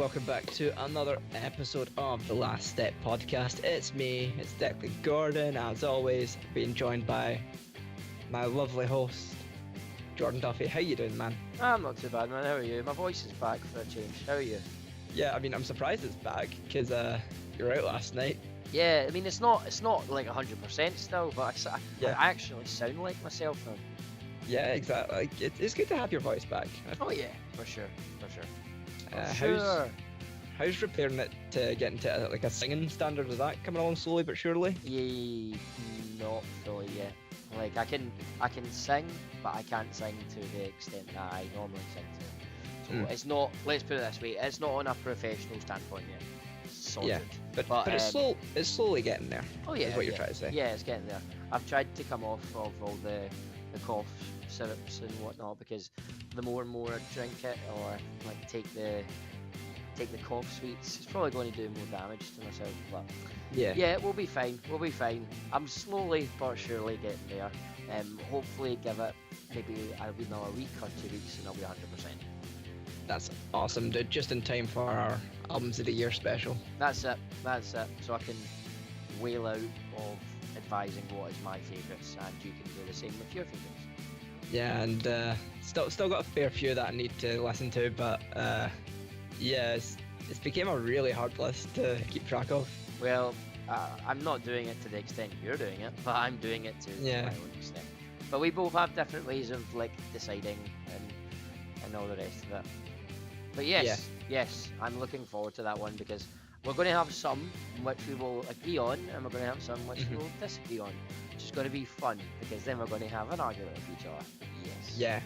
welcome back to another episode of the Last Step podcast. It's me, it's Declan Jordan, as always, being joined by my lovely host, Jordan Duffy. How you doing, man? I'm not too bad, man. How are you? My voice is back for a change. How are you? Yeah, I mean, I'm surprised it's back, because you were out last night. Yeah, I mean, it's not like 100% still, but Yeah. I actually sound like myself now. Yeah, exactly. Like, it's good to have your voice back. Oh yeah, for sure. How's repairing it to get into like a singing standard? Is that coming along slowly but surely? Yeah, not fully yet. Like I can sing, but I can't sing to the extent that I normally sing to. So it's not. Let's put it this way: it's not on a professional standpoint yet. Sorted. Yeah, but it's slowly getting there. Oh yeah, is what you're trying to say. Yeah, it's getting there. I've tried to come off of all the cough syrups and whatnot because the more and more I drink it or like take the cough sweets, it's probably going to do more damage to myself. But yeah, we'll be fine. I'm slowly but surely getting there. Hopefully give it maybe another week or 2 weeks and I'll be 100%. That's awesome, dude. Just in time for our Albums of the Year special. That's it. So I can wail out of advising what is my favourites, and you can do the same with your favourites. Yeah, and still got a fair few that I need to listen to, but yeah, it's became a really hard list to keep track of. Well, I'm not doing it to the extent you're doing it, but I'm doing it to my own extent. But we both have different ways of like deciding and all the rest of it. But yes, I'm looking forward to that one because we're going to have some which we will agree on, and we're going to have some which we will disagree on, which is going to be fun because then we're going to have an argument with each other. Yes. Yeah.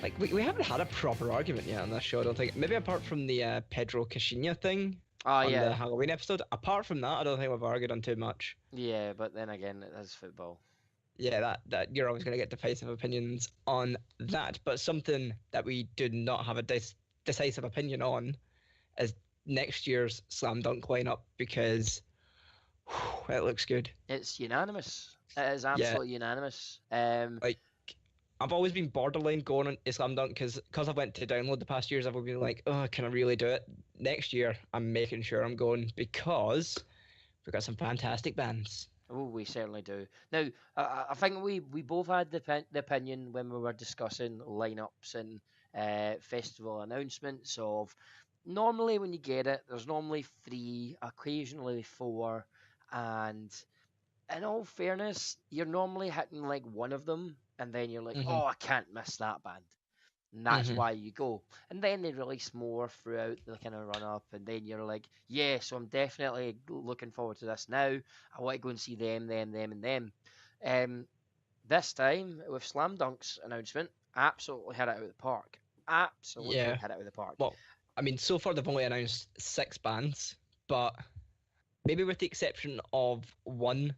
Like, we haven't had a proper argument yet on this show, I don't think. Maybe apart from the Pedro Caixinha thing on the Halloween episode. Apart from that, I don't think we've argued on too much. Yeah, but then again, it is football. Yeah, that you're always going to get decisive opinions on that. But something that we do not have a decisive opinion on is next year's Slam Dunk lineup because it looks good. It's unanimous. It is absolutely unanimous. Like, I've always been borderline going on Slam Dunk because I went to download the past years. I've been like, oh, can I really do it? Next year, I'm making sure I'm going because we've got some fantastic bands. Oh, we certainly do. Now, I think we both had the opinion when we were discussing lineups and festival announcements of normally when you get it, there's normally 3, occasionally 4, and in all fairness, you're normally hitting like one of them, and then you're like, oh, I can't miss that band. And that's why you go. And then they release more throughout the kind of run up, and then you're like, yeah, so I'm definitely looking forward to this now. I want to go and see them, and them. This time, with Slam Dunk's announcement, absolutely hit it out of the park. Absolutely hit it out of the park. Well, I mean, so far they've only announced 6 bands, but maybe with the exception of one,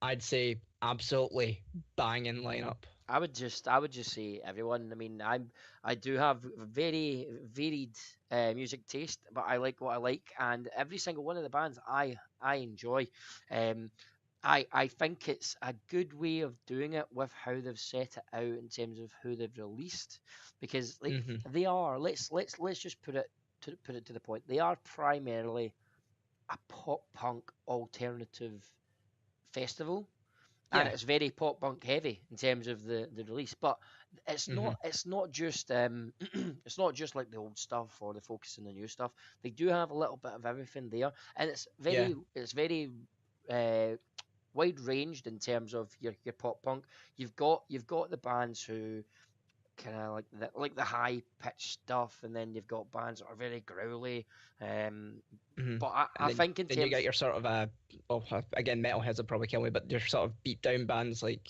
I'd say absolutely banging lineup. I would just say everyone. I mean, I do have very varied music taste, but I like what I like, and every single one of the bands I enjoy. I think it's a good way of doing it with how they've set it out in terms of who they've released, because like they are. Let's just put it to the point. They are primarily a pop punk alternative festival. And it's very pop punk heavy in terms of the release, but it's not just it's not just like the old stuff or the focus on the new stuff. They do have a little bit of everything there, and it's very wide ranged in terms of your pop punk. You've got the bands who kind of like the high pitched stuff, and then you've got bands that are very growly. But I think in terms, you get your sort of again, metalheads will probably kill me, but your sort of beat down bands, like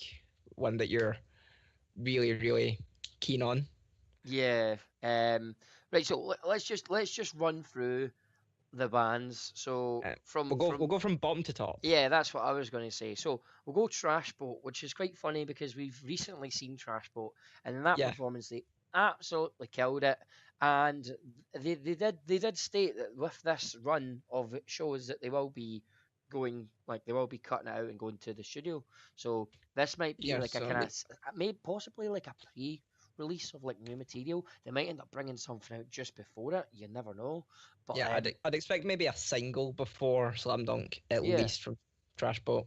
one that you're really really keen on. Yeah. Right. So let's just run through the bands. So we'll go from bottom to top. Yeah, that's what I was going to say. So we'll go Trash Boat, which is quite funny because we've recently seen Trash Boat, and in that performance they absolutely killed it. And they did state that with this run of shows that they will be going, like they will be cutting it out and going to the studio. So this might be maybe possibly like a release of like new material. They might end up bringing something out just before it. You never know. But Yeah, I'd expect maybe a single before Slam Dunk at yeah, least from Trash Boat.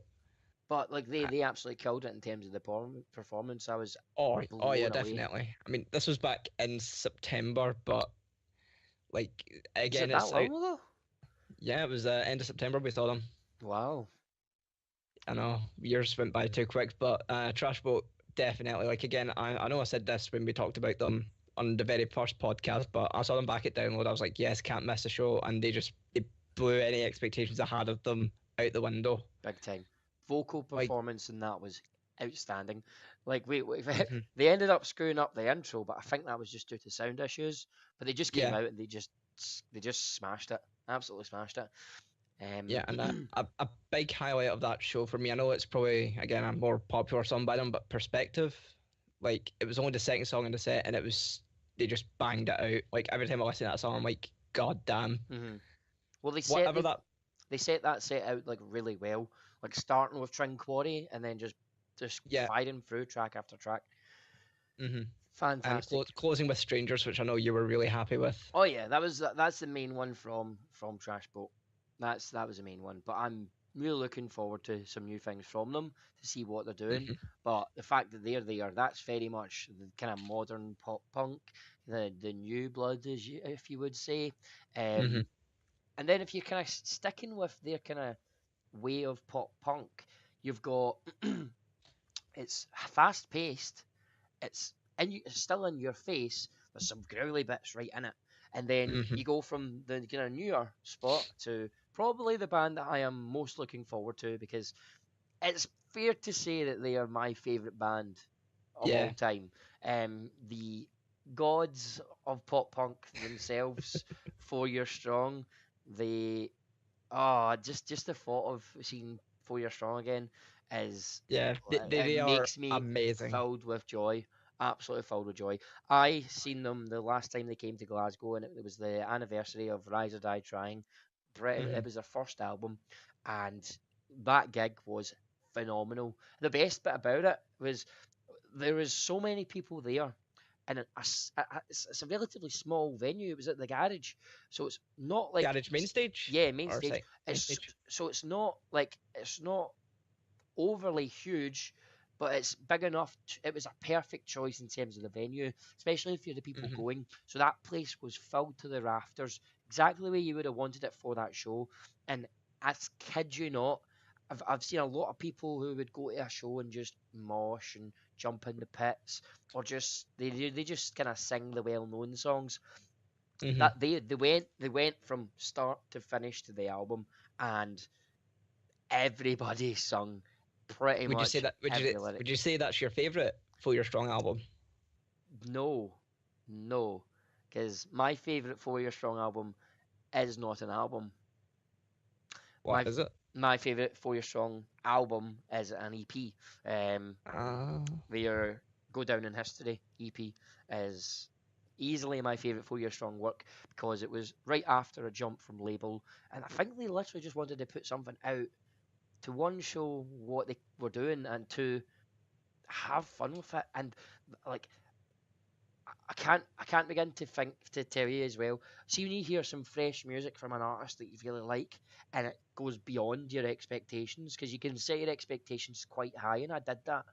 but like Uh, they absolutely killed it in terms of the performance. I was oh yeah, blown away. definitely. I mean, this was back in September, but like Was it again, that it's out. long ago? Yeah, it was end of September we saw them. Wow. I know years went by too quick, but Trash Boat definitely. Like again, I know I said this when we talked about them on the very first podcast, but I saw them back at Download. I was like, yes, can't miss a show, and they blew any expectations I had of them out the window. Big time. Vocal Like, performance in that was outstanding. Like mhm. they ended up screwing up the intro, but I think that was just due to sound issues. But they just came Yeah, out and they just smashed it. Absolutely smashed it. yeah, and a big highlight of that show for me. I know it's probably again a more popular song by them, but Perspective. Like it was only the second song in the set, and it was they just banged it out. Like every time I listen to that song, I'm like, God damn, hmm Well, whatever that. they set that set out like really well, like starting with Trinquarity and then just Yeah. firing through track after track. hmm And Fantastic. closing with Strangers, which I know you were really happy with. Oh yeah, that's the main one from Trash Boat. That was the main one. But I'm really looking forward to some new things from them to see what they're doing. hmm But the fact that they're there, that's very much the kind of modern pop punk, the new blood, as you, if you would say. hmm Um, and then if you're kind of sticking with their kind of way of pop punk, you've got it's fast paced, it's still in your face. There's some growly bits right in it, and then hmm you go from the kind of newer spot to probably the band that I am most looking forward to because it's fair to say that they are my favorite band of all Yeah. time. The gods of pop punk themselves, 4 Year Strong. They just the thought of seeing 4 Year Strong again is Yeah. it They are makes me amazing. filled with joy, absolutely filled with joy. I seen them the last time they came to Glasgow, and it was the anniversary of Rise or Die Trying. It hmm was their first album, and that gig was phenomenal. The best bit about it was there was so many people there, and it's a relatively small venue. It was at the garage, so it's not like Garage main stage yeah, main or stage. site main It's stage. so it's not overly huge, but it's big enough. It was a perfect choice in terms of the venue, especially if you're the people hmm going. So that place was filled to the rafters, exactly the way you would have wanted it for that show. And I kid you not, I've seen a lot of people who would go to a show and just mosh and jump in the pits, or just they just kind of sing the well known songs. hmm That they went from start to finish to the album, and everybody sung pretty Would you say much that? every lyric. Would you say that's your favorite For Your Strong album? No, no, because my favorite 4 Year Strong album is not an album. My What is it? my favorite 4 Year Strong album is an EP. Uh, Their Go Down in History EP is easily my favorite 4 Year Strong work because it was right after a jump from label, and I think they literally just wanted to put something out to one show what they were doing and to have fun with it and like I can't begin to think to tell you as well. See when you hear some fresh music from an artist that you really like and it goes beyond your expectations because you can set your expectations quite high and I did that.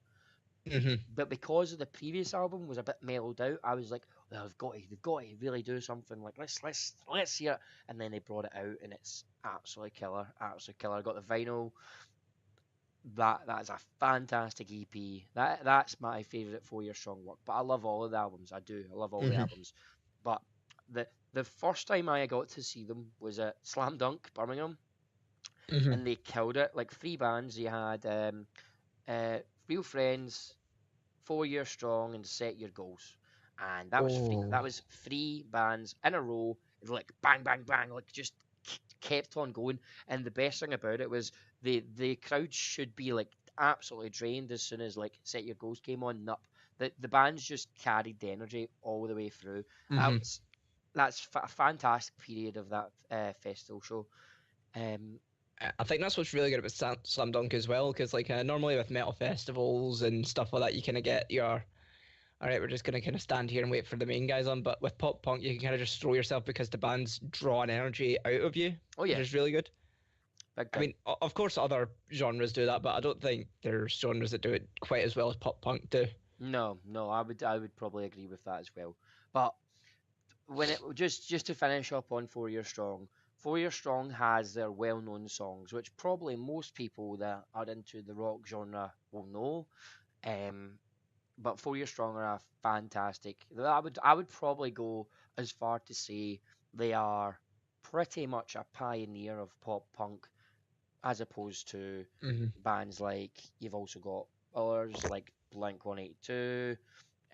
hmm But because of the previous album was a bit mellowed out, I was like, well, they've got to really do something. Like let's hear it. And then they brought it out and it's absolutely killer, absolutely killer. I got the vinyl. That is a fantastic EP. That's my favourite 4 Year Strong work. But I love all of the albums. I do. I love all the hmm albums. But the first time I got to see them was at Slam Dunk Birmingham, hmm and they killed it. Like three bands. You had Real Friends, 4 Year Strong, and Set Your Goals. And Oh. that was three bands in a row, like bang bang bang, like just kept on going. And the best thing about it was the crowd should be like absolutely drained as soon as like Set Your Goals came on. Up the bands just carried the energy all the way through. hmm That's a fantastic period of that festival show. Um, I think that's what's really good about Slam Dunk as well, because like normally with metal festivals and stuff like that, you kind of get your all right, we're just going to kind of stand here and wait for the main guys on. But with pop punk, you can kind of just throw yourself because the bands draw an energy out of you, Oh which yeah, is really good. big I time. mean, of course, other genres do that, but I don't think there's genres that do it quite as well as pop punk do. No, no, I would probably agree with that as well. But when it just to finish up on 4 Year Strong, 4 Year Strong has their well-known songs, which probably most people that are into the rock genre will know. Um, but 4 Year Strong are a fantastic. I would probably go as far to say they are pretty much a pioneer of pop punk, as opposed to Hmm. bands like you've also got others like Blink 182.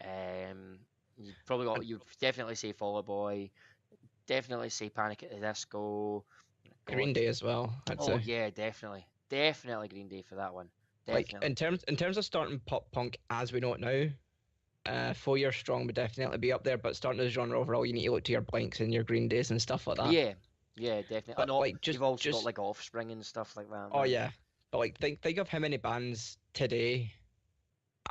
Um, you've definitely say Fall Out Boy, definitely say Panic at the Disco. God, Green Day as well, I'd oh say. yeah, definitely Green Day for that one, Like definitely. in terms of starting pop punk as we know it now, 4 Year Strong would definitely be up there. But starting the genre overall, you need to look to your Blinks and your Green Days and stuff like that. Yeah, yeah, definitely. And But like you've also got just like Offspring and stuff like that oh now. yeah, but like think of how many bands today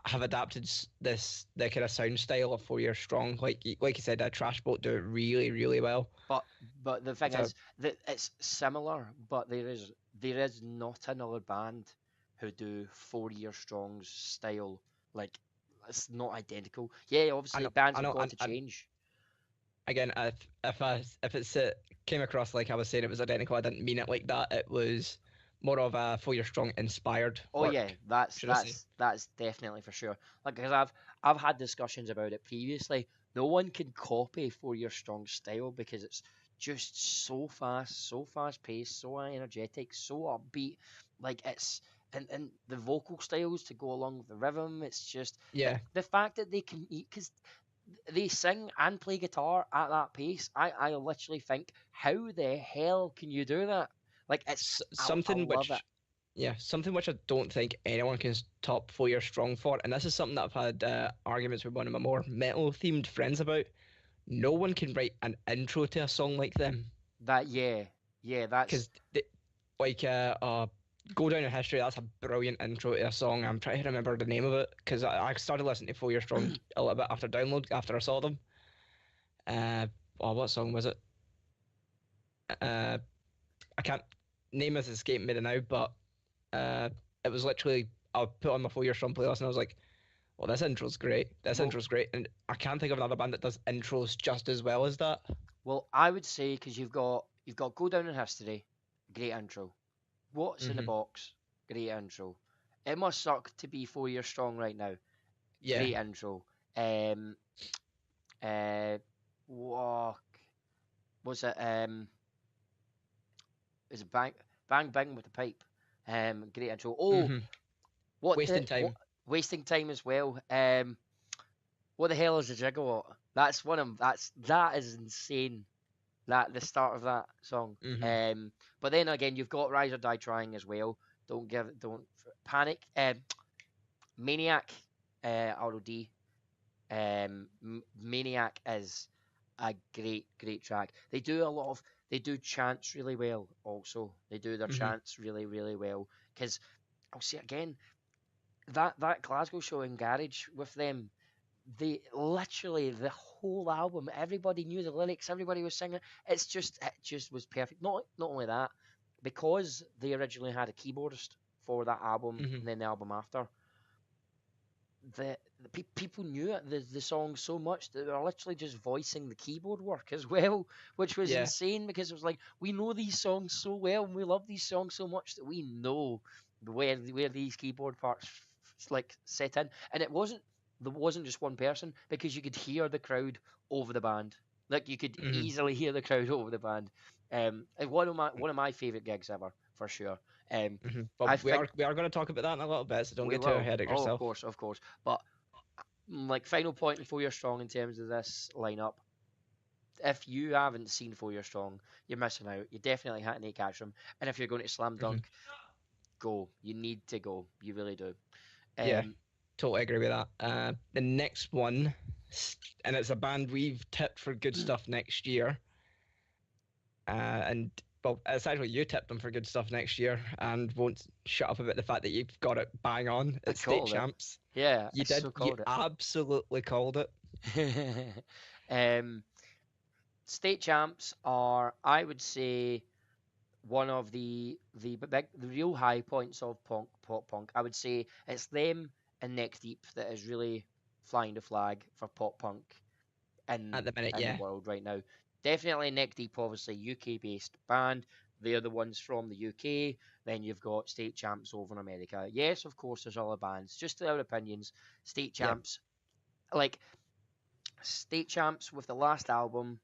have adapted this the kind of sound style of 4 Year Strong. Like you said, Trash Boat do it really really well. But but the thing It's a is that it's similar, but there is not another band who do 4 Year Strong's style. Like it's not identical. Yeah, I obviously know bands I have know gone to change. again, if it's came across like I was saying it was identical, I didn't mean it like that. It was more of a 4 Year Strong inspired Oh yeah, work, that's should I say? that's that's definitely for sure. Like because I've had discussions about it previously. No one can copy 4 Year Strong style because it's just so fast paced, so energetic, so upbeat. Like it's and the vocal styles to go along with the rhythm. It's just Yeah, the fact that they can eat because they sing and play guitar at that pace. I literally think, how the hell can you do that? Like it's I something love it. which, yeah, something which I don't think anyone can top 4 Year Strong for, and this is something that I've had arguments with one of my more metal themed friends about. No one can write an intro to a song like them That yeah, that's because like Go Down in History. That's a brilliant intro to a song. I'm trying to remember the name of it because I started listening to 4 Year Strong a little bit after download after I saw them. Uh, oh, what song was it? Uh, I can't name is escaping me now, but uh, it was literally I put on my 4 Year Strong playlist and I was like, "Well, this intro's great. This well, intro's great," and I can't think of another band that does intros just as well as that. I would say because you've got Go Down in History, great intro. What's in the Hmm. box, great intro. It must suck to be 4 Year Strong right now, Yeah. great intro. Um, uh, what was it? Is it Bang Bang with the pipe? Great intro. Oh, Hmm. what the Wasting what? time. Wasting time as well. What the hell is a gigawatt? That is insane. That the start of that song. Hmm. But then again, you've got Rise or Die Trying as well. Don't panic. Maniac, ROD. Maniac is a great track. They do chants really well. Also, they do their Hmm. chants really well. Because I'll say it again, that Glasgow show in Garage with them, they literally the whole album, everybody knew the lyrics, everybody was singing. It just was perfect. Not only that, because they originally had a keyboardist for that album Hmm. and then the album after, people knew it, the song so much that they were literally just voicing the keyboard work as well, which was Yeah. insane because it was like we know these songs so well and we love these songs so much that we know where these keyboard parts like set in, and there wasn't just one person because you could hear the crowd over the band, like you could Hmm. easily hear the crowd over the band. And one of my favorite gigs ever for sure. But I think we are going to talk about that in a little bit, so don't we get too will. ahead of Oh, yourself. of course. But like final point before you're strong in terms of this lineup. If you haven't seen 4 Year Strong, you're missing out. You definitely need to catch them. And if you're going to slam Hmm. dunk, go. You need to go. You really do. Yeah, Um, totally agree with that. The next one, and it's a band we've tipped for good stuff next year. And well, it's actually you tipped them for good stuff next year and won't shut up about the fact that you've got it bang on I at state called it. champs. Yeah, I You did. so You called absolutely called it. it. um, State champs are, I would say, one of the real high points of pop punk. I would say it's them and Neck Deep that is really flying the flag for pop punk At the minute, in the yeah. world right now. Definitely Neck Deep, obviously UK based band. They're the ones from the UK. Then you've got State Champs over in America. Yes, of course, there's other bands. Just our opinions. State Yep. Champs, like State Champs with the last album,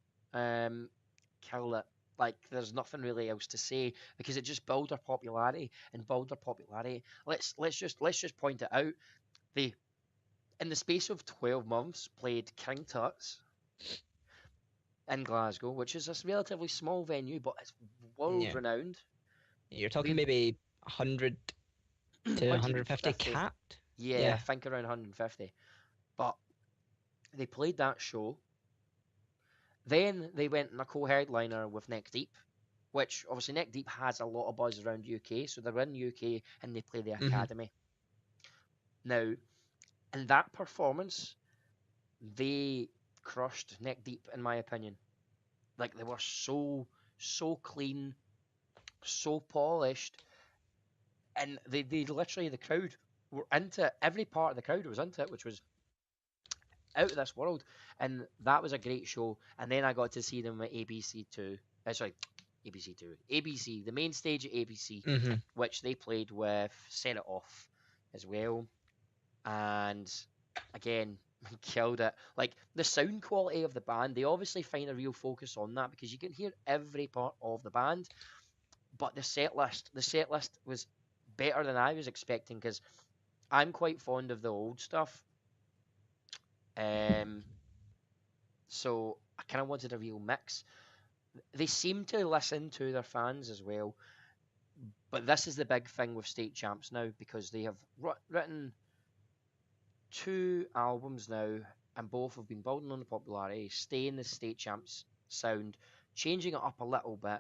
kill it. Like there's nothing really else to say because it just built their popularity and built their popularity. Let's just point it out. They in the space of 12 months played King Tut's in Glasgow, which is a relatively small venue, but it's world Yeah. renowned. You're talking They maybe 100 to 150 150, capped. yeah, I Yeah. think around 150. But they played that show. Then they went on a co-headliner with Neck Deep, which obviously Neck Deep has a lot of buzz around UK, so they're in UK and they play the Hmm. Academy. Now, in that performance, they crushed Neck Deep, in my opinion. Like they were so clean, so polished, and they literally the crowd were into it. Every part of the crowd was into it, which was out of this world, and that was a great show. And then I got to see them at ABC Two. Sorry, ABC Two, ABC, the main stage at ABC, Hmm. which they played with Set It Off as well, and again killed it. Like the sound quality of the band, they obviously find a real focus on that because you can hear every part of the band, but the set list was better than I was expecting because I'm quite fond of the old stuff. Um, so I kind of wanted a real mix. They seem to listen to their fans as well, but this is the big thing with State Champs now because they have written two albums now, and both have been building on the popularity, staying the State Champs sound, changing it up a little bit.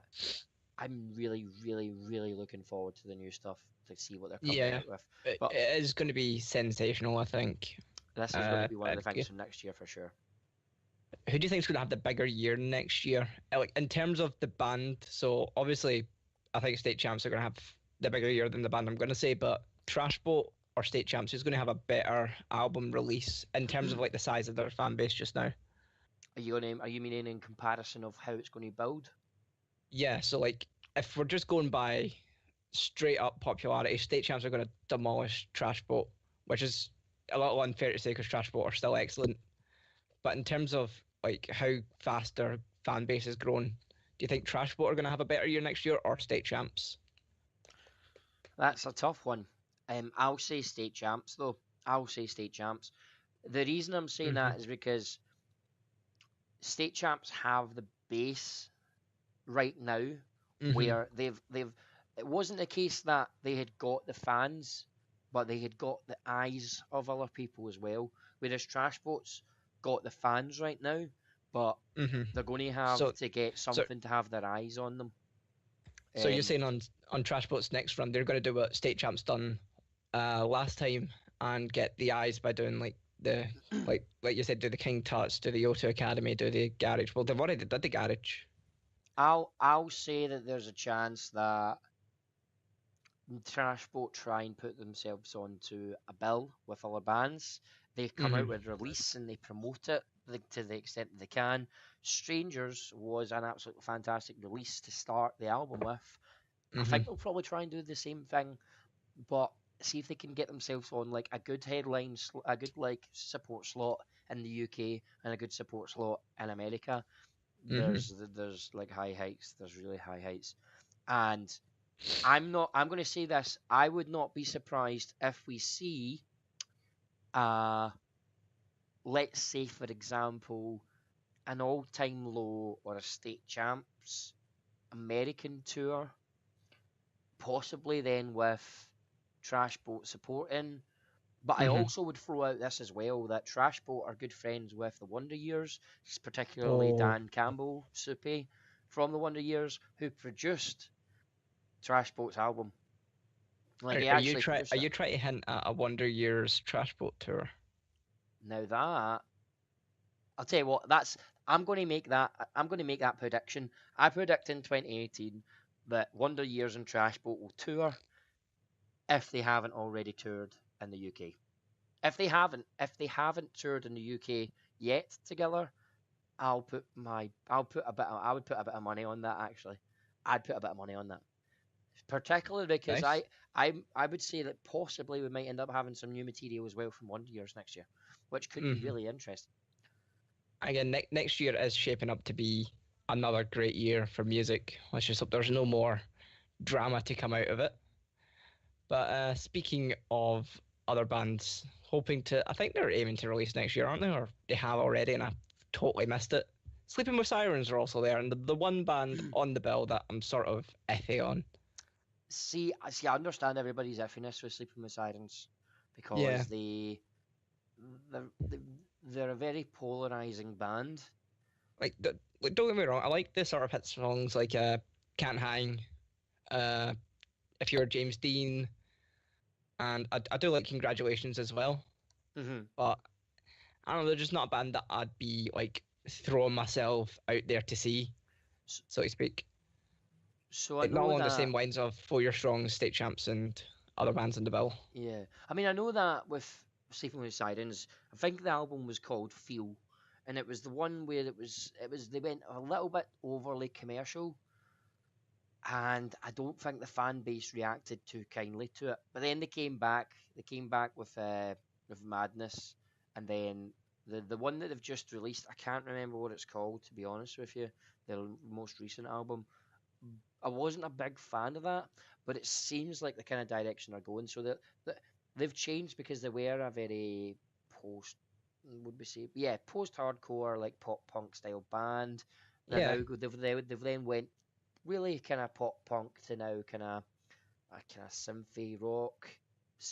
I'm really, really, really looking forward to the new stuff to see what they're coming Yeah. out with. But It is going to be sensational, I think. this is going to be one of the And things from next year for sure. who do you think is going to have the bigger year next year? Like in terms of the band, so obviously, I think State Champs are going to have the bigger year than the band I'm going to say, but Trash Boat or State Champs is going to have a better album release in terms of like the size of their fan base just now. Are you meaning in comparison of how it's going to build? Yeah, so like if we're just going by straight up popularity, State Champs are going to demolish Trash Boat, which is a little unfair to say because Trash Boat are still excellent. But in terms of like how fast their fan base has grown, do you think Trash Boat are going to have a better year next year or State Champs? That's a tough one. I'll say State Champs though. I'll say State Champs. The reason I'm saying Hmm. that is because State Champs have the base right now Hmm. where they've it wasn't the case that they had got the fans, but they had got the eyes of other people as well. Whereas Trash Boats got the fans right now, but Hmm. they're going to have So, to get so, something to have their eyes on them. so you're Um, saying on Trash Boat's next run, they're going to do what State Champs done last time and get the eyes by doing like the like you said, do the King Tuts, do the O2 Academy, do the Garage. Well, they've already did the Garage. I'll say that there's a chance that Trash Boat try and put themselves onto a bill with other bands. They come out Hmm. with a release and they promote it to the extent that they can. Strangers was an absolutely fantastic release to start the album with. I Hmm. think they'll probably try and do the same thing, but see if they can get themselves on like a good headline, a good like support slot in the UK and a good support slot in America. Hmm. There's like high heights. There's really high heights, and I'm not. I'm going to say this. I would not be surprised if we see, uh, let's say for example, an all-time low or a state champs American tour, possibly then with Trash Boat supporting. But I Hmm. also would throw out this as well that Trash Boat are good friends with the Wonder Years, particularly Oh, Dan Campbell, Soupy from the Wonder Years who produced Trash Boat's album. Like he Are you actually produced it. trying to hint at a Wonder Years Trash Boat tour? Now that I'll tell you what, that's I'm going to make that. I'm going to make that prediction. I predict in 2018 that Wonder Years and Trash Boat will tour if they haven't already toured in the UK. If they haven't toured in the UK yet together, I would put a bit of money on that actually. I'd put a bit of money on that, particularly because Nice. I would say that possibly we might end up having some new material as well from Wonder Years next year, which could be Hmm. really interesting. Again, next year is shaping up to be another great year for music. Let's just hope there's no more drama to come out of it. But speaking of other bands, I think they're aiming to release next year, aren't they? Or they have already, and I totally missed it. Sleeping with Sirens are also there, and the one band on the bill that I'm sort of iffy on. See, I understand everybody's iffiness with Sleeping with Sirens Yeah, because they're, they're a very polarizing band. like don't get me wrong, I like the sort of hit songs like Can't Hang, uh, If You're James Dean, and I do like Congratulations as well. Hmm. But I don't know, they're just not a band that I'd be like throwing myself out there to see, so to speak. So I Like not know along the that, same lines of 4 Year Strong, State Champs, and other bands in the bill. yeah. I mean, I know that with Sleeping with Sirens, I think the album was called Feel, and it was the one where it was they went a little bit overly commercial, and I don't think the fan base reacted too kindly to it. But then they came back with Madness, and then the one that they've just released, I can't remember what it's called to be honest with you, their most recent album. I wasn't a big fan of that, but it seems like the kind of direction they're going. So they've changed because they were a very post, would we say, yeah, post-hardcore like pop punk style band. They're Yeah, now they've then went really kind of pop punk to now kind of synthy rock,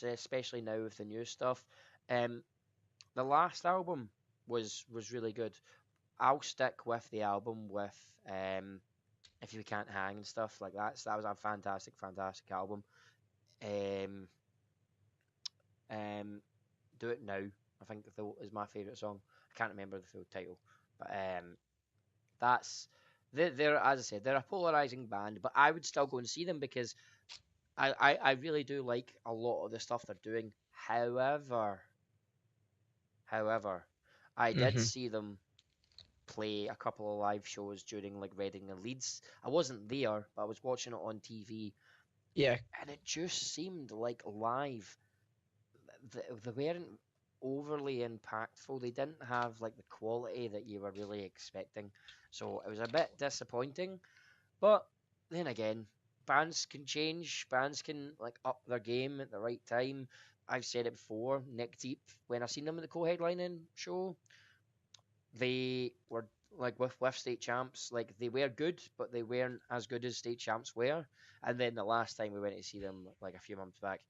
especially now with the new stuff. Um, the last album was really good. I'll stick with the album with if you can't hang and stuff like that. So that was a fantastic album. Um, um, Do It Now, I think is my favorite song. I can't remember the full title, but that's they're as I said, they're a polarizing band, but I would still go and see them because I really do like a lot of the stuff they're doing. However, I did hmm see them play a couple of live shows during like Reading and Leeds. I wasn't there, but I was watching it on TV, yeah, and it just seemed like live. They weren't overly impactful. They didn't have like the quality that you were really expecting, so it was a bit disappointing. But then again, bands can change. Bands can like up their game at the right time. I've said it before. Neck Deep, when I seen them at the co-headlining show, they were like with state champs, like they were good, but they weren't as good as state champs were. And then the last time we went to see them, like a few months back,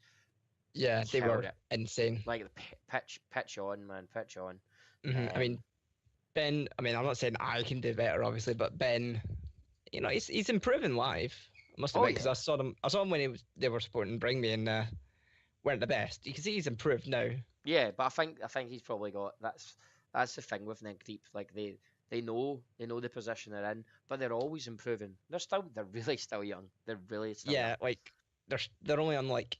yeah, they killed were it. insane. Like the pitch on, man, pitch on. I mean, Um, Ben. I mean, I'm not saying I can do better, obviously, but Ben, he's improving live. I must oh admit, because yeah, I saw him when they were supporting Bring Me, and weren't the best. You can see he's improved now. yeah. But I think he's probably got that's the thing with Nick Deep. Like they know the position they're in, but they're always improving. They're really still young. They're really still young. Yeah, like they're only on like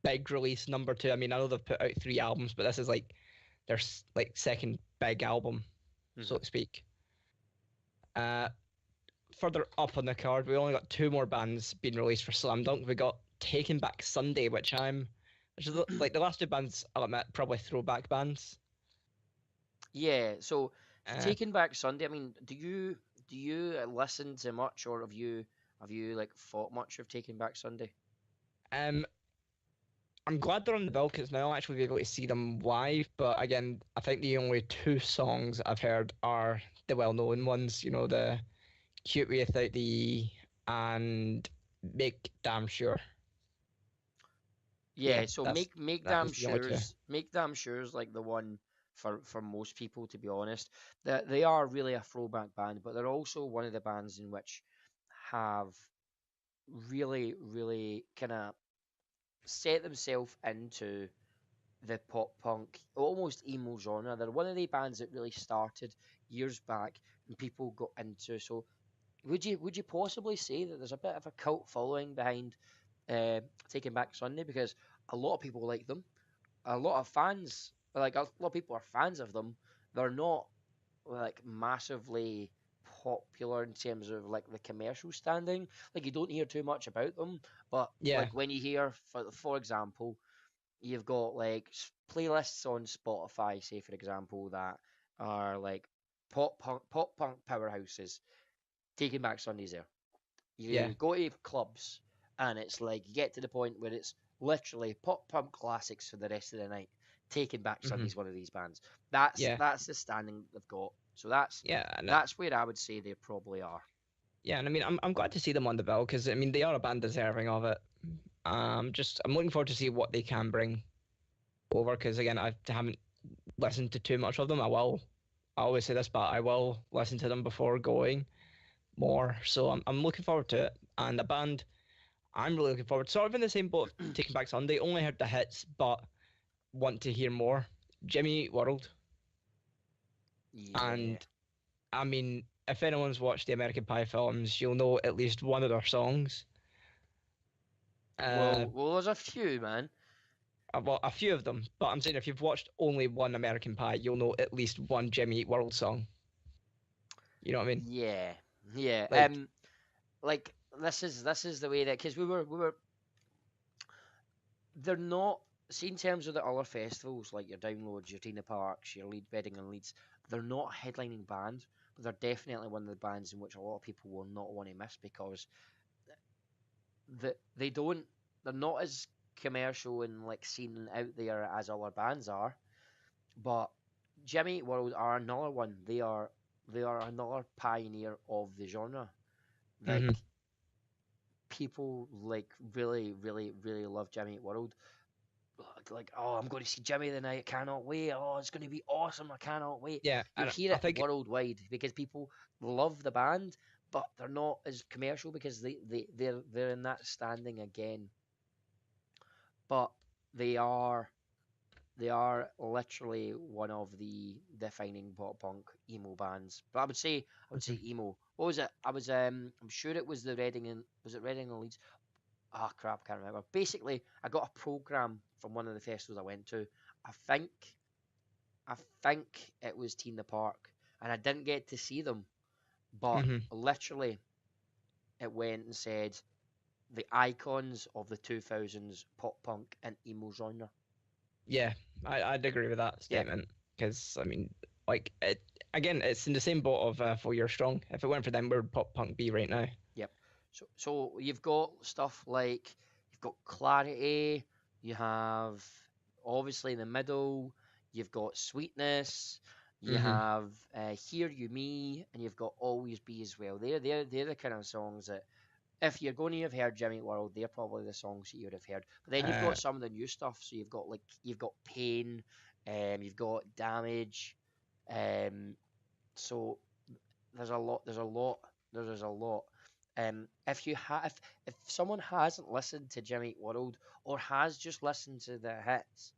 big release number two. I mean, I know they've put out 3 albums, but this is like their like second big album, so Hmm. to speak. Uh, Further up on the card, we only got 2 more bands being released for Slam Dunk. We got Taken Back Sunday, which is like the last 2 bands I'll admit probably throwback bands. Yeah. So Uh, taking back Sunday. I mean, do you listen to much, or have you like thought much of Taking Back Sunday? um, I'm glad they're on the bill because now I'll actually be able to see them live. But again, I think the only 2 songs I've heard are the well-known ones. The "Cute Without the E" and "Make Damn Sure." Yeah, Yeah. So make that is the only two. make damn sure's like the one. for most people, to be honest. They are really a throwback band, but they're also one of the bands in which have really, really kind of set themselves into the pop punk, almost emo genre. They're one of the bands that really started years back and people got into. So would you possibly say that there's a bit of a cult following behind Taking Back Sunday, because a lot of people like them, a lot of fans, like a lot of people are fans of them. They're not like massively popular in terms of like the commercial standing. Like you don't hear too much about them, but Yeah, like when you hear, for example, you've got like playlists on Spotify, say for example, that are like pop punk powerhouses. Taking Back Sundays there. yeah. You go to clubs, and it's like you get to the point where it's literally pop punk classics for the rest of the night. Taking Back Hmm. Sunday's one of these bands. That's Yeah, that's the standing they've got. So that's yeah, and that's where I would say they probably are. yeah, and I mean, I'm glad to see them on the bill because I mean they are a band deserving of it. I'm looking forward to see what they can bring over because again I haven't listened to too much of them. I always say this, but I will listen to them before going more. So I'm looking forward to it. And a band I'm really looking forward. Sort of in the same boat of Taking Back Sunday. Only heard the hits, but want to hear more. Jimmy Eat World, Yeah. and I mean, if anyone's watched the American Pie films, you'll know at least one of their songs. Uh, Well, there's a few, man. well, a few of them, but I'm saying if you've watched only one American Pie, you'll know at least one Jimmy Eat World song. You know what I mean? Yeah, yeah. Like, Like this is the way that, because we were they're not, see, in terms of the other festivals like your Downloads, your Tina Parks, your Lead Wedding and Leeds, they're not a headlining band, but they're definitely one of the bands in which a lot of people will not want to miss, because they don't, they're not as commercial and like seen out there as other bands are. But Jimmy Eat World are another one. They are another pioneer of the genre. Like mm-hmm. people like really, really, really love Jimmy Eat World. Like, oh, I'm going to see Jimmy tonight. I cannot wait. Oh, it's going to be awesome. I cannot wait. Yeah, You and hear I it think, worldwide because people love the band, but they're not as commercial because they're in that standing again. But they are they are literally one of the defining pop punk emo bands. But I would say mhm. emo. What was it? I'm sure it was the Reading, and was it Reading and Leeds? Ah, crap, can't remember. Basically, I got a program from one of the festivals I went to. I think I think it was Tina Park, and I didn't get to see them, but Mhm. literally it went and said the icons of the 2000s pop punk and emo genre. Yeah, I'd agree with that Yep, statement because I mean, like it again, it's in the same boat of 4 Year Strong. If it weren't for them, where would pop punk be right now? yep. So you've got stuff like, you've got Clarity, you have obviously in the middle, you've got Sweetness, you Hmm. have Hear You Me, and you've got Always Be as well. They're the kind of songs that, if you're going to have heard Jimmy World, they're probably the songs that you would have heard. But then you've Uh, got some of the new stuff. So you've got Pain, you've got Damage. Um, so there's a lot. If someone hasn't listened to Jimmy Eat World, or has just listened to the hits,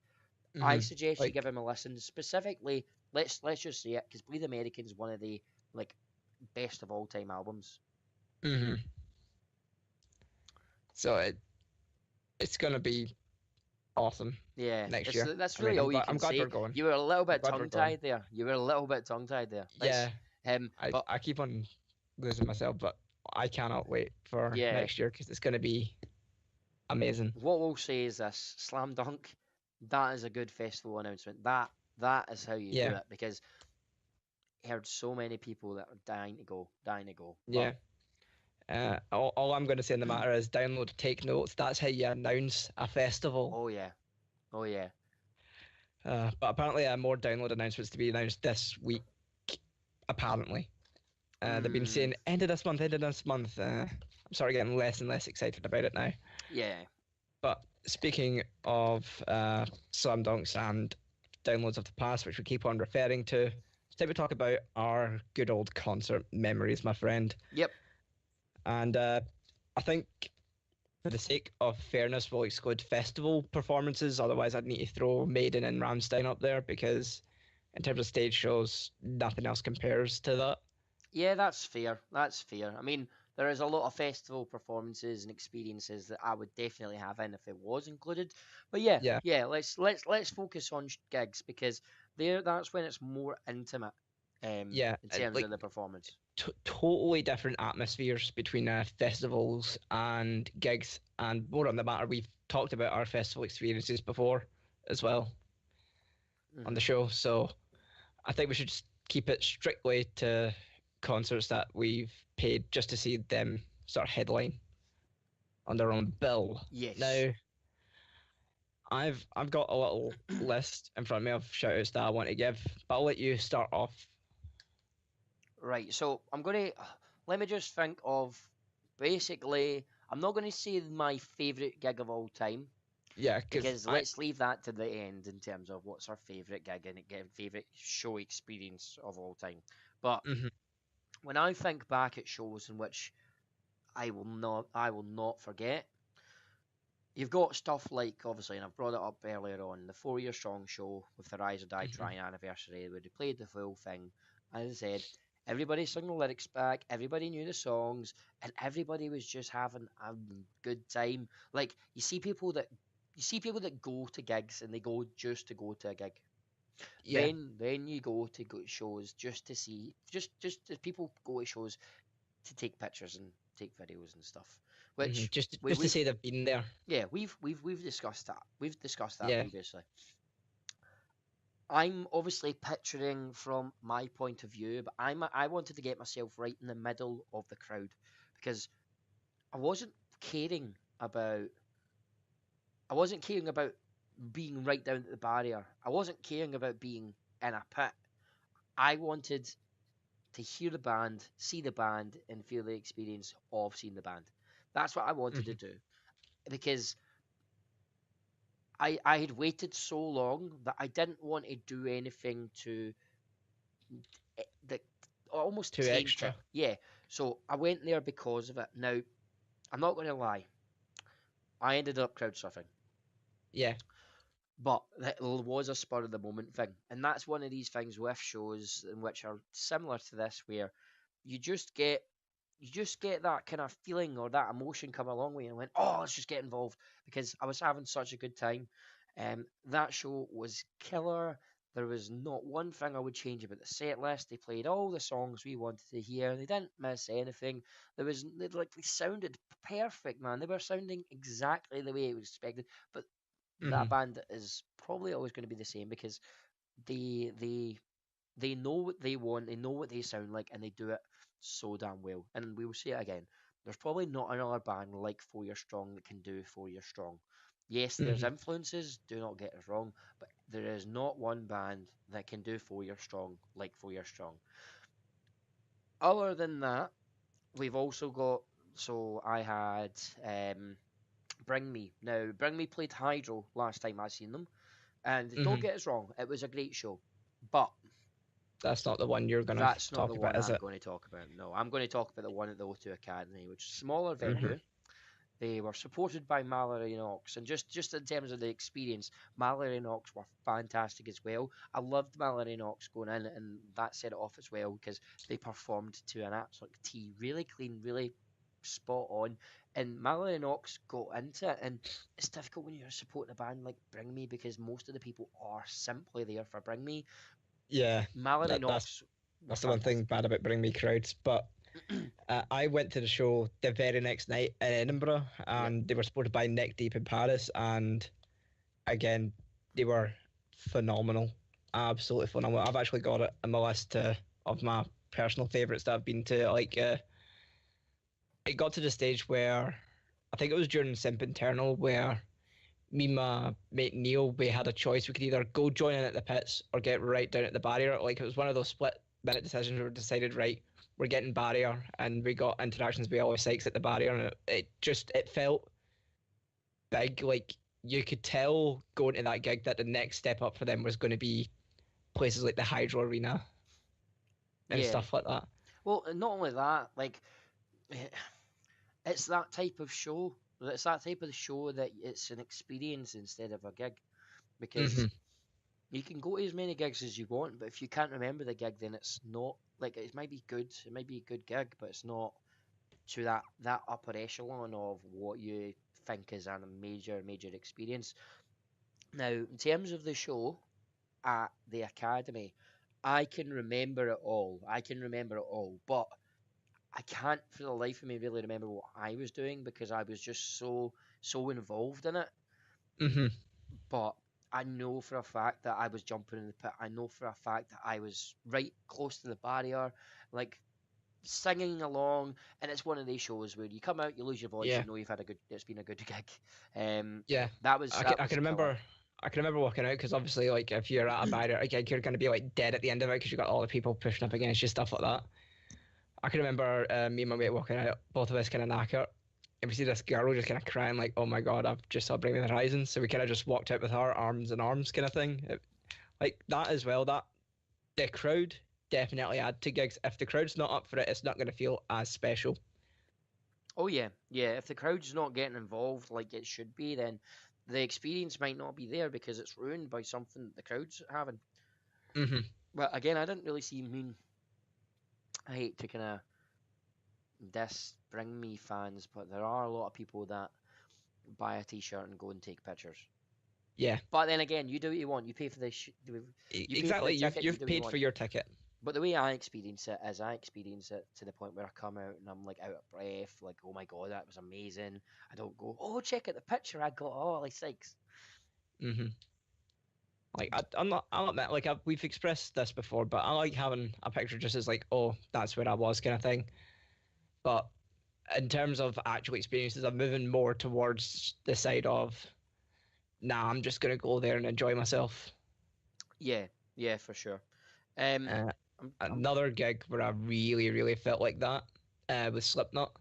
I hmm. suggest you give Like, him a listen. Specifically, let's just say it, because Bleed American's one of the like best of all time albums. hmm. So it's gonna be awesome Yeah, next that's year. that's I mean, really all you I'm can glad we're say. going. You were a little I'm bit glad we're tongue going. tied there. You were a little bit tongue tied there. Let's Yeah, um, but I keep on losing myself, but I cannot wait for yeah, next year because it's gonna be amazing. what we'll say is this: Slam Dunk. That is a good festival announcement. That is how you do Yeah, it, because I heard so many people that are dying to go, dying to go. But yeah. All I'm going to say in the matter is download, take notes. That's how you announce a festival. oh yeah, oh yeah. But apparently, more download announcements to be announced this week. Apparently, they've been Mm, saying end of this month, end of this month. I'm sort of getting less and less excited about it now. yeah. But speaking of slam dunks and downloads of the past, which we keep on referring to. Today we talk about our good old concert memories, my friend. Yep. And I think for the sake of fairness, we'll exclude festival performances. Otherwise, I'd need to throw Maiden and Rammstein up there because, in terms of stage shows, nothing else compares to that. Yeah, that's fair. That's fair. I mean, there is a lot of festival performances and experiences that I would definitely have in if it was included. But yeah, Yeah, yeah, let's focus on gigs because that's when it's more intimate yeah, in terms like of the performance. totally different atmospheres between festivals and gigs. And more on the matter, we've talked about our festival experiences before as well on the Hmm. show. So I think we should just keep it strictly to concerts that we've paid just to see them sort of headline on their own bill. Yes. Now, I've got a little list in front of me of shout outs that I want to give, but I'll let you start off. Right. So I'm gonna let me just think of basically. I'm not going to say my favorite gig of all time Yeah, because because let's leave that to the end in terms of what's our favorite gig and favorite show experience of all time. But mhm, when I think back at shows in which I will not forget. You've got stuff like obviously, and I've brought it up earlier on, the 4 Year Strong show with the Rise or Die mhm, Trying anniversary, where they played the full thing. As I said, everybody sung the lyrics back, everybody knew the songs, and everybody was just having a good time. Like you see people that go to gigs and they go just to go to a gig. yeah, Then you go to shows just to see just as people go to shows to take pictures and take videos and stuff. mhm, Which just to say they've been there. yeah, we've discussed that. We've discussed that Yeah, previously. I'm obviously picturing from my point of view, but I wanted to get myself right in the middle of the crowd because I wasn't caring about I wasn't caring about being right down at the barrier. I wasn't caring about being in a pit. I wanted to hear the band, see the band, and feel the experience of seeing the band. That's what I wanted to mhm, do because I had waited so long that I didn't want to do anything to that almost too taint it. extra. Yeah. So I went there because of it. Now I'm not going to lie. I ended up crowd surfing, Yeah, but it was a spur of the moment thing, and that's one of these things with shows in which are similar to this, where you just get you just get that kind of feeling or that emotion come along with you and went, oh, let's just get involved because I was having such a good time. That show was killer. There was not one thing I would change about the set list. They played all the songs we wanted to hear. They didn't miss anything. They sounded perfect, man. They were sounding exactly the way it was expected. But that mhm, band is probably always going to be the same because they they they know what they want, they know what they sound like, and they do it so damn well. And we will say it again. There's probably not another band like 4 Year Strong that can do 4 Year Strong. Yes, there's mhm, influences, do not get us wrong, but there is not one band that can do 4 Year Strong like 4 Year Strong. Other than that, we've also got, so I had Bring Me. Now, Bring Me played Hydro last time I seen them, and don't mhm. get us wrong, it was a great show. But That's not the one you're gonna that's not the talk about, one is I'm it? going to talk about. No, I'm going to talk about the one at the O2 Academy, which is a smaller Mhm, venue. They were supported by Mallory and Ox, and just in terms of the experience, Mallory and Ox were fantastic as well. I loved Mallory and Ox going in, and that set it off as well because they performed to an absolute T, really clean, really spot on. And Mallory and Ox got into it, and it's difficult when you're supporting a band like Bring Me because most of the people are simply there for Bring Me. yeah, Mallory and that that's Ox were that's the one thing fantastic. bad about Bring Me crowds. But I went to the show the very next night in Edinburgh, Yep. and they were supported by Neck Deep in Paris, and again, they were phenomenal, absolutely phenomenal. I've actually got it on my list of my personal favourites that I've been to. Like, it got to the stage where I think it was during Simp Internal where me and my mate Neil, we had a choice. We could either go join in at the pits or get right down at the barrier. Like it was one of those split minute decisions where we decided, right, we're getting barrier, and we got interactions with all the Sykes at the barrier, and it felt big. Like you could tell going to that gig that the next step up for them was going to be places like the Hydro Arena and Yeah. stuff like that. Well, not only that, like it's that type of show. It's that type of show that it's an experience instead of a gig, Hmm. because you can go to as many gigs as you want, but if you can't remember the gig, then it's not like it might be good. It might be a good gig, but it's not to that upper echelon of what you think is a major experience. Now, in terms of the show at the academy, I can remember it all. I can remember it all, but I can't for the life of me really remember what I was doing because I was just so involved in it. Hmm. But I know for a fact that I was jumping in the pit. I know for a fact that I was right close to the barrier, like singing along. And it's one of these shows where you come out, you lose your voice, Yeah, you know you've had a good, it's been a good gig. Um, yeah. that was I can, that I was can killer. remember. I can remember walking out because obviously, like, if you're at a barrier, like, you're going to be like dead at the end of it because you got all the people pushing up against you, stuff like that. I can remember me and my mate walking out, both of us kind of knackered, and we see this girl just kind of crying, like, "Oh my god, I've just saw Bring Me the Horizon." So we kind of just walked out with her, arms in arms, kind of thing. Like that as well. That the crowd definitely add to gigs. If the crowd's not up for it, it's not going to feel as special. Oh yeah, yeah. If the crowd's not getting involved like it should be, then the experience might not be there because it's ruined by something that the crowd's having. Hmm. But again, I didn't really see. I mean, I hate to kind of diss Bring Me fans, but there are a lot of people that buy a T-shirt and go and take pictures. Yeah, But then again, you do what you want. You pay for you pay for the exactly. You've ticket. You you've do what you paid for want. your ticket. But the way I experience it is, I experience it to the point where I come out and I'm like out of breath, like oh my god, that was amazing. I don't go, oh check out the picture I got. Oh, like sakes. Hmm. Like I'm not. I'm not that. Like we've expressed this before, but I like having a picture just as like, oh, that's where I was, kind of thing. But in terms of actual experiences, I'm moving more towards the side of, nah, I'm just gonna go there and enjoy myself. Yeah, yeah, for sure. Um, Uh, I'm Another gig where I really, really felt like that was Slipknot.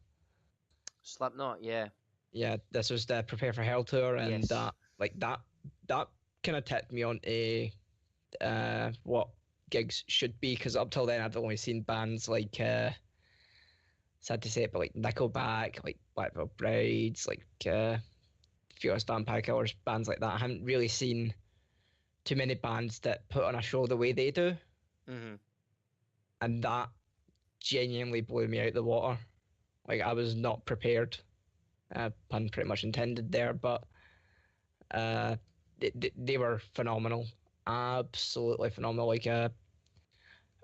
Slipknot. Yeah, Yeah, this was the Prepare for Hell tour, and yes. that kind of tipped me on to what gigs should be, because up till then I'd only seen bands like sad to say it, but like Nickelback, like Black Veil Brides, like Furious Vampire Killers, bands like that. I haven't really seen too many bands that put on a show the way they do, Hmm. and that genuinely blew me out the water. Like I was not prepared. Pun pretty much intended there, but uh, they were phenomenal, absolutely phenomenal. Like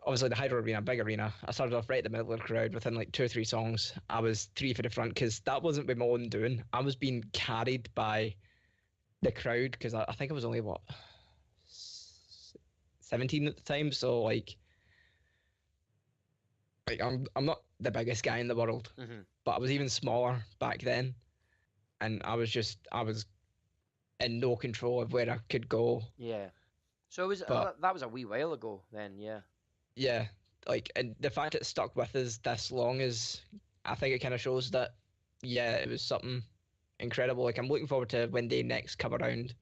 obviously the Hydro Arena, big arena. I started off right in the middle of the crowd. Within like 2 or 3 songs, I was three for the front because that wasn't my own doing. I was being carried by the crowd because I think I was only what 17 at the time. So like I'm not the biggest guy in the world, Hmm. but I was even smaller back then, and I was in no control of where I could go. Yeah. So it was But that was a wee while ago then. Yeah. yeah, like, and the fact it stuck with us this long is, I think it kind of shows that, yeah, it was something incredible. Like, I'm looking forward to when they next come around,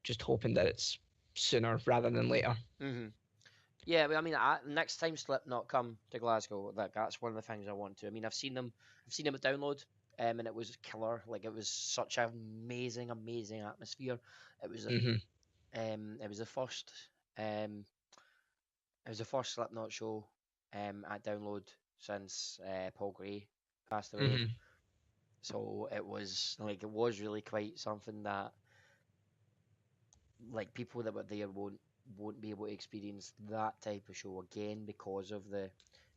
just hoping that it's sooner rather than later. Hmm. Yeah, but I mean, next time Slipknot come to Glasgow, that's one of the things I want to. I mean, I've seen them at Download, and it was killer. Like it was such an amazing atmosphere. It was, Hmm. it was the first, um, it was the first Slipknot show, at Download since Paul Gray passed away. Hmm. So it was really quite something that like people that were there won't be able to experience that type of show again because of the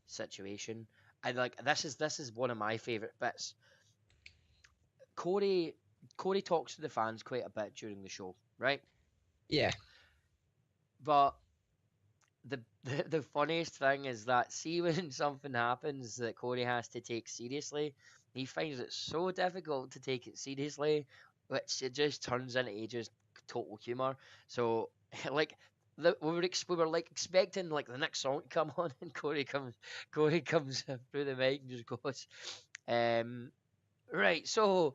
situation. I like this is one of my favorite bits. Corey Corey talks to the fans quite a bit during the show, right? Yeah. But the funniest thing is that see when something happens that Corey has to take seriously, he finds it so difficult to take it seriously, which it just turns into just total humor. So like we were like expecting like the next song to come on, and Corey comes through the mic and just goes, um, right, so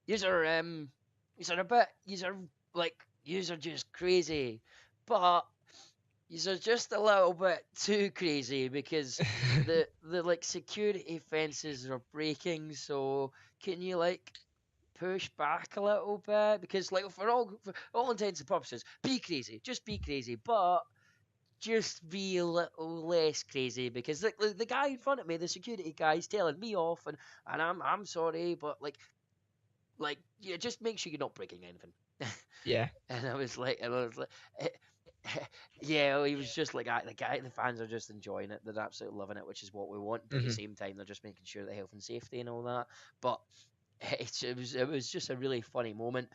these are Yous are just crazy, but yous are just a little bit too crazy because the like security fences are breaking. So can you like push back a little bit? Because like for all intents and purposes, be crazy, just be crazy, but just be a little less crazy because the guy in front of me, the security guy, is telling me off, and I'm sorry, but like yeah, just make sure you're not breaking anything. Yeah. And I was like, eh, yeah, well, he was just like the fans are just enjoying it. They're absolutely loving it, which is what we want. But at the Hmm. same time, they're just making sure the health and safety and all that. But it was just a really funny moment.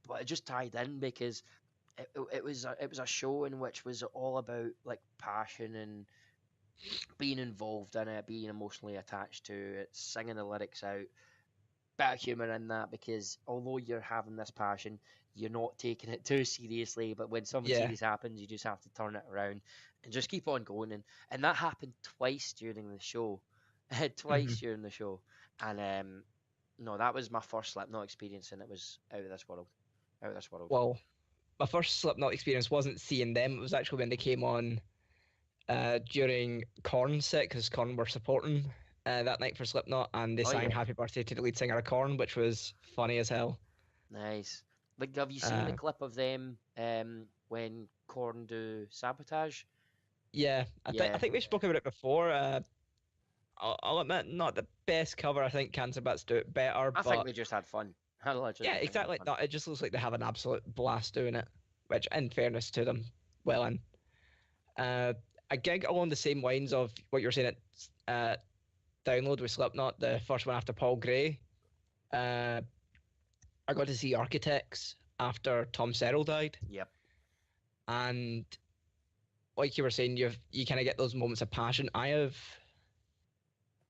But it just tied in because it was a show in which was all about like passion and being involved in it, being emotionally attached to it, singing the lyrics out, bit of humour in that because although you're having this passion, you're not taking it too seriously. But when something Yeah. serious happens, you just have to turn it around and just keep on going. And that happened twice during the show, Hmm. twice during the show. And no, that was my first Slipknot experience, and it was out of this world, out of this world. Well, my first Slipknot experience wasn't seeing them. It was actually when they came on during Korn's set because Korn were supporting that night for Slipknot, and they Oh sang yeah, "Happy Birthday" to the lead singer of Korn, which was funny as hell. nice. Like, have you seen the Uh, clip of them when Korn do sabotage? yeah, I Yeah, think we spoke about it before. I'll admit, not the best cover. I think Cancer Bats do it better, I think but they just had fun. I yeah, literally think they had exactly. fun. No, it just looks like they have an absolute blast doing it, which, in fairness to them, well in. Uh, a gig along the same lines of what you're saying at Download with Slipknot, the first one after Paul Gray. Uh, I got to see Architects after Tom Serrell died, Yep. and like you were saying, you kind of get those moments of passion.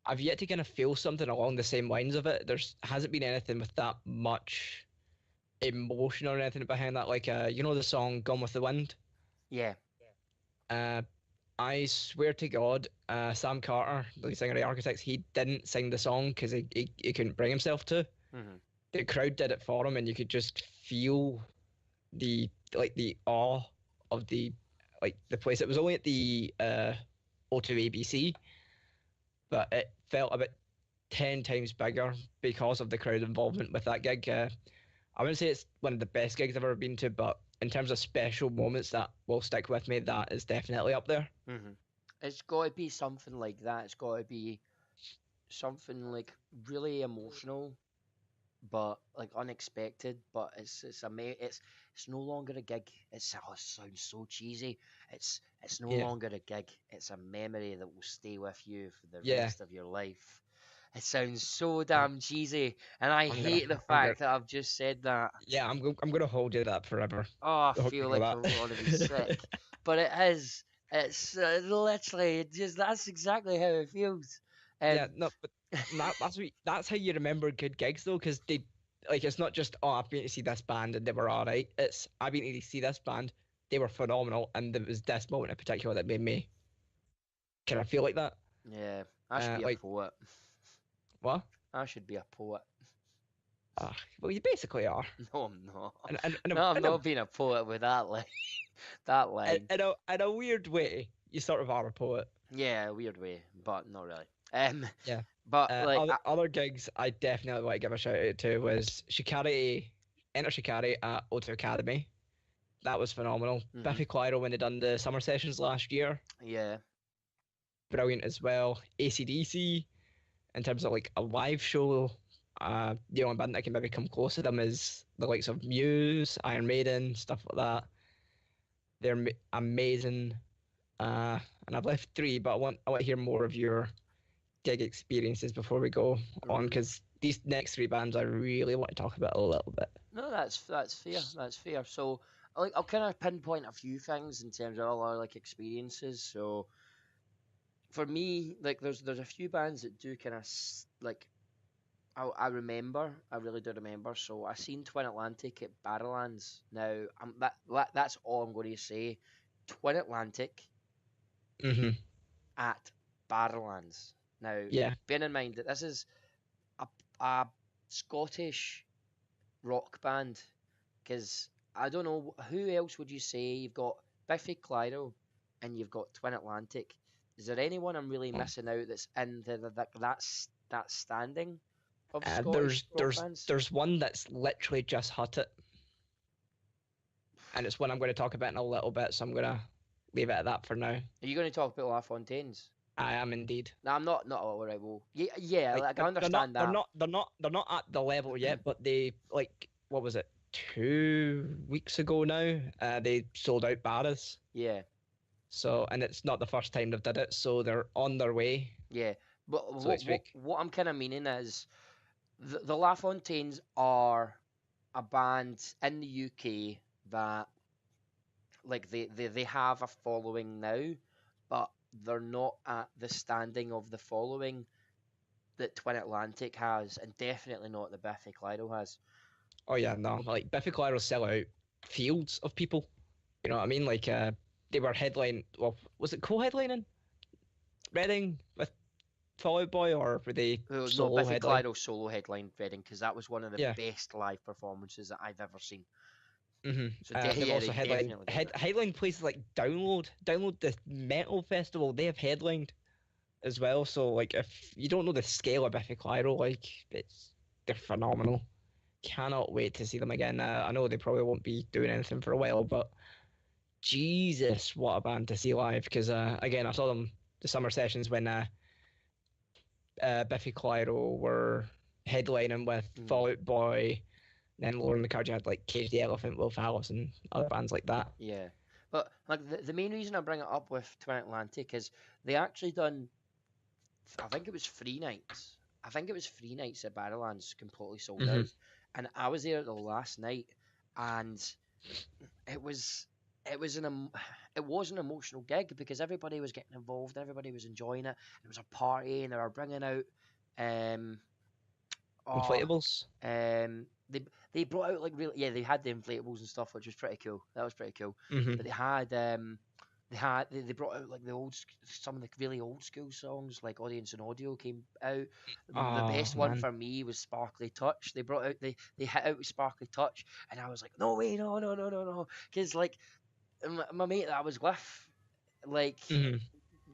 I've yet to kind of feel something along the same lines of it. There's hasn't been anything with that much emotion or anything behind that. Like you know the song "Gone with the Wind." Yeah. Uh, I swear to God, Sam Carter, the lead singer of the Architects, he didn't sing the song because he couldn't bring himself to. Hmm. The crowd did it for him, and you could just feel the awe of the place. It was only at the O2 ABC, but it felt about 10 times bigger because of the crowd involvement with that gig. I wouldn't say it's one of the best gigs I've ever been to, but in terms of special moments that will stick with me, that is definitely up there. Hmm. It's got to be something like that. It's got to be something like really emotional, but like unexpected. But it's no longer a gig. It sounds so cheesy. It's no Yeah, longer a gig. It's a memory that will stay with you for the yeah. rest of your life. It sounds so I'm, damn cheesy, and I I'm gonna, hate the I'm gonna, fact that I've just said that. yeah, I'm gonna hold you to that forever. Oh, I I hope you feel know like I'm gonna be sick, that. but it is. It's literally just that's exactly how it feels. Yeah, Um, no, but that's how you remember good gigs though, because they like it's not just oh I've been to see this band and they were all right. It's I've been to see this band, they were phenomenal, and there was this moment in particular that made me kind of feel like that. yeah, I should be a Like poet. what? I should be a poet. Well, you basically are, No, I'm not. and No, I'm not being a poet with that line. That line. in a weird way, you sort of are a poet. Yeah, weird way, but not really. Um, Yeah. but like, Other gigs I definitely want to give a shout out to was Shikari, Enter Shikari at O2 Academy. That was phenomenal. mhm, Biffy Clyro when they done the summer sessions last year, yeah, brilliant as well. ACDC in terms of like a live show. The only band that can maybe come close to them is the likes of Muse, Iron Maiden, stuff like that. They're amazing. And I've left three, but I want to hear more of your gig experiences before we go on mm, because these next three bands I really want to talk about a little bit. no, that's fair. That's fair. So, like, I'll kind of pinpoint a few things in terms of all our like experiences. So, for me, like, there's a few bands that do kind of like I remember, I really do remember. So I seen Twin Atlantic at Barrowlands. Now, that's all I'm going to say. Twin Atlantic Hmm. at Barrowlands. Now, Yeah. bear in mind that this is a Scottish rock band. because I don't know who else would you say you've got Biffy Clyro and you've got Twin Atlantic. Is there anyone I'm really Oh. missing out that's in that standing of Uh, Scottish there's rock there's bands? there's one that's literally just hit it, and it's one I'm going to talk about in a little bit. So I'm going to leave it at that for now. Are you going to talk about La Fontaine's? I am indeed. No, I'm not. Not all right. Well, yeah, yeah. Like Like, I they're not understand they're that. not they're not they're not at the level yet, but they like what was it 2 weeks ago now? They sold out Barras. Yeah, So and it's not the first time they've did it, so they're on their way, yeah. But so to speak. what I'm kind of meaning is the La Fontaines are a band in the UK that like they have a following now, but they're not at the standing of the following that Twin Atlantic has, and definitely not the Biffy Clyro has. Oh yeah, no, like Biffy Clyro sell out fields of people. You know what I mean? Like they were headline. Well, was it co-headlining Reading with Fall Out Boy, or were they No, solo Biffy headline? Clyro solo headline Reading because that was one of the Yeah. best live performances that I've ever seen. So They've yeah, also they headlined definitely did it. headline places like Download the metal festival. They have headlined as well. So like, if you don't know the scale of Biffy Clyro, like they're phenomenal. Cannot wait to see them again. I know they probably won't be doing anything for a while, but Jesus, what a band to see live! Because again, I saw them the summer sessions when Biffy Clyro were headlining with Mm, Fall Out Boy. Then lower in the card, you had like Cage the Elephant, Wolf Alice, and other bands like that. yeah, but like the main reason I bring it up with Twin Atlantic is they actually done. I think it was 3 nights. I think it was 3 nights at Barrowlands completely sold Hmm. out, and I was there the last night, and it was it was it was an emotional gig because everybody was getting involved, everybody was enjoying it. It was a party, and they were bringing out um oh Inflatables. um they brought out like really, yeah, they had the inflatables and stuff, which was pretty cool. That was pretty cool. Hmm. But they brought out like some of the really old school songs, like Audience and Audio came out. The Oh best one man. for me was Sparkly Touch. They brought out they hit out with Sparkly Touch, and I was like, no way, no, no, no, no, no, because like my mate that I was with, like Hmm.